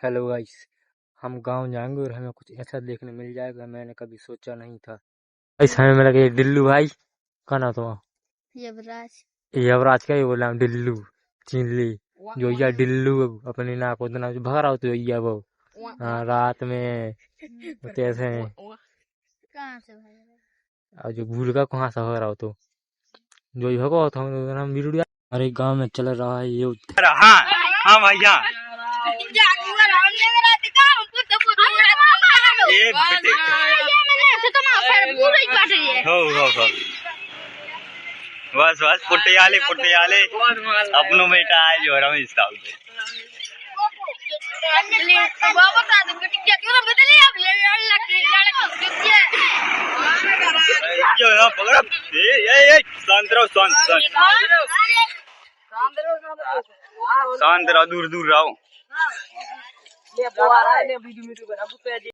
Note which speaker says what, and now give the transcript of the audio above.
Speaker 1: Hello guys, हम गांव जाएंगे और हमें कुछ ऐसा देखने मिल जाएगा मैंने कभी सोचा नहीं था। गाइस हमें मिला कि डिल्लू भाई का ना तो
Speaker 2: यवराज
Speaker 1: यवराज का ही बोला डिल्लू चिल्ली जो या डिल्लू अपने नाक उतना जो भगा रहा हो तो या वो रात में तो ऐसे हैं
Speaker 2: कहाँ से भाई
Speaker 1: और जो भूल का कहाँ से भगा रहा हो तो जो ही भगा था हम वीडियो हमारे गांव में चल रहा है ये।
Speaker 3: हाँ हाँ भैया बस बस पुट्टे आले अपनों बेटा है जो रमेश साहब पकड़ो शांत रहो दूर रहो।